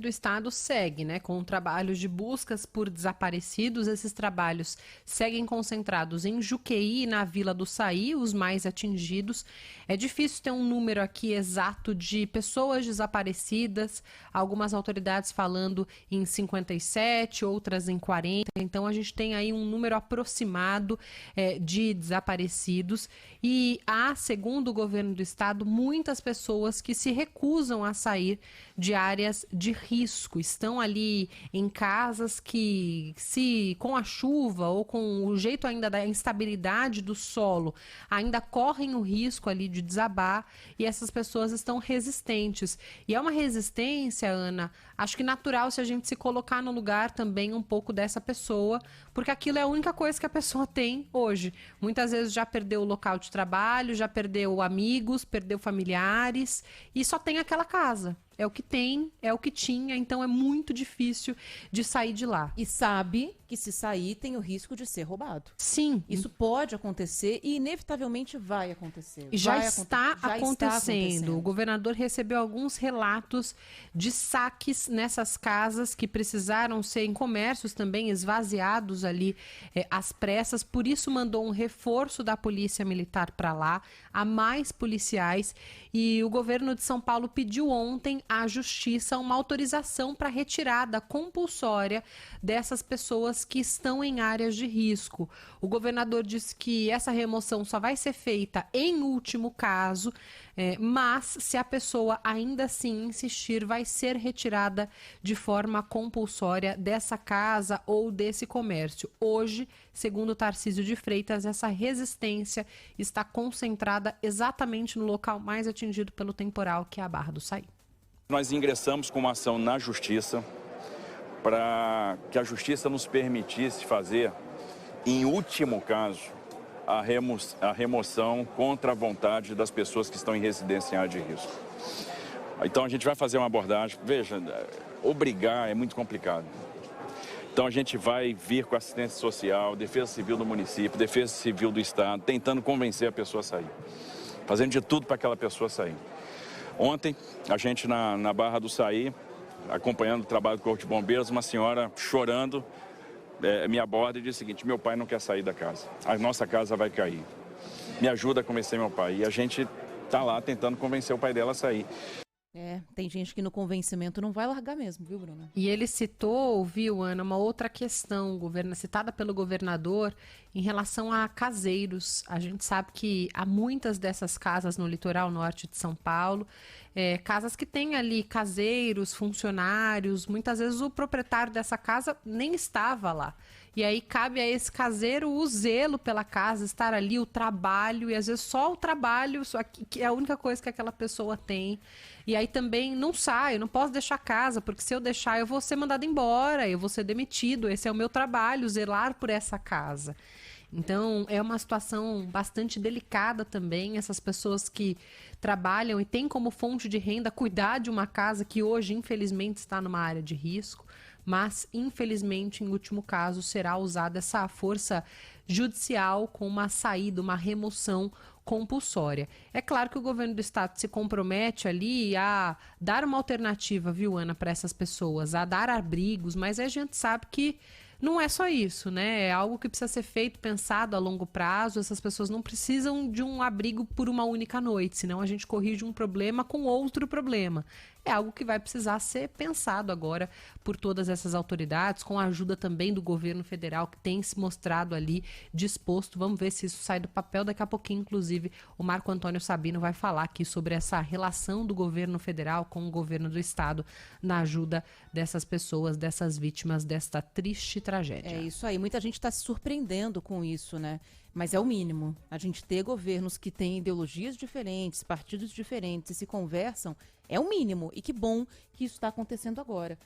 do estado segue, né, com trabalhos de buscas por desaparecidos. Esses trabalhos seguem concentrados em Juqueí e na Vila do Saí, os mais atingidos. É difícil ter um número aqui exato de pessoas desaparecidas, algumas autoridades falando em 57, outras em 40. Então a gente tem aí um número aproximado de desaparecidos. E há, segundo o governo do estado, muitas pessoas que se recusam a sair de áreas de risco. Estão ali em casas que, se com a chuva ou com o jeito ainda da instabilidade do solo, ainda correm o risco ali de desabar, e essas pessoas estão resistentes. E é uma resistência, Ana, acho que natural, se a gente se colocar no lugar também um pouco dessa pessoa, porque aquilo é a única coisa que a pessoa tem hoje. Muitas vezes já perdeu o local de trabalho, já perdeu amigos, perdeu familiares, e só tem aquela casa. É o que tem, é o que tinha, então é muito difícil de sair de lá. E sabe que se sair tem o risco de ser roubado. Sim. Isso pode acontecer e inevitavelmente vai acontecer. Já está acontecendo. O governador recebeu alguns relatos de saques nessas casas que precisaram ser, em comércios também, esvaziados ali às pressas. Por isso mandou um reforço da Polícia Militar para lá, a mais policiais. E o governo de São Paulo pediu ontem à Justiça uma autorização para retirada compulsória dessas pessoas que estão em áreas de risco. O governador disse que essa remoção só vai ser feita em último caso, mas se a pessoa ainda assim insistir, vai ser retirada de forma compulsória dessa casa ou desse comércio. Hoje, segundo Tarcísio de Freitas, essa resistência está concentrada exatamente no local mais atingido pelo temporal, que é a Barra do Saí. Nós ingressamos com uma ação na Justiça para que a Justiça nos permitisse fazer, em último caso, a remoção contra a vontade das pessoas que estão em residência em área de risco. Então a gente vai fazer uma abordagem. Veja, obrigar é muito complicado. Então a gente vai vir com assistência social, defesa civil do município, defesa civil do estado, tentando convencer a pessoa a sair. Fazendo de tudo para aquela pessoa sair. Ontem, a gente na Barra do Saí, acompanhando o trabalho do Corpo de Bombeiros, uma senhora chorando me aborda e diz o seguinte: meu pai não quer sair da casa, a nossa casa vai cair. Me ajuda a convencer meu pai. E a gente está lá tentando convencer o pai dela a sair. Tem gente que no convencimento não vai largar mesmo, viu, Bruna? E ele citou, viu, Ana, uma outra questão citada pelo governador em relação a caseiros. A gente sabe que há muitas dessas casas no litoral norte de São Paulo, casas que têm ali caseiros, funcionários, muitas vezes o proprietário dessa casa nem estava lá. E aí cabe a esse caseiro o zelo pela casa, estar ali, o trabalho, e às vezes só o trabalho, que é a única coisa que aquela pessoa tem. E aí também não saio, não posso deixar a casa, porque se eu deixar eu vou ser mandado embora, eu vou ser demitido, esse é o meu trabalho, zelar por essa casa. Então, é uma situação bastante delicada também, essas pessoas que trabalham e têm como fonte de renda cuidar de uma casa que hoje, infelizmente, está numa área de risco, mas, infelizmente, em último caso, será usada essa força judicial com uma saída, uma remoção compulsória. É claro que o governo do estado se compromete ali a dar uma alternativa, viu, Ana, para essas pessoas, a dar abrigos, mas a gente sabe que não é só isso, né? É algo que precisa ser feito, pensado a longo prazo. Essas pessoas não precisam de um abrigo por uma única noite, senão a gente corrige um problema com outro problema. É algo que vai precisar ser pensado agora por todas essas autoridades, com a ajuda também do governo federal, que tem se mostrado ali disposto. Vamos ver se isso sai do papel. Daqui a pouquinho, inclusive, o Marco Antônio Sabino vai falar aqui sobre essa relação do governo federal com o governo do estado na ajuda dessas pessoas, dessas vítimas desta triste tragédia. É isso aí. Muita gente está se surpreendendo com isso, né? Mas é o mínimo. A gente ter governos que têm ideologias diferentes, partidos diferentes e se conversam, é o mínimo. E que bom que isso está acontecendo agora.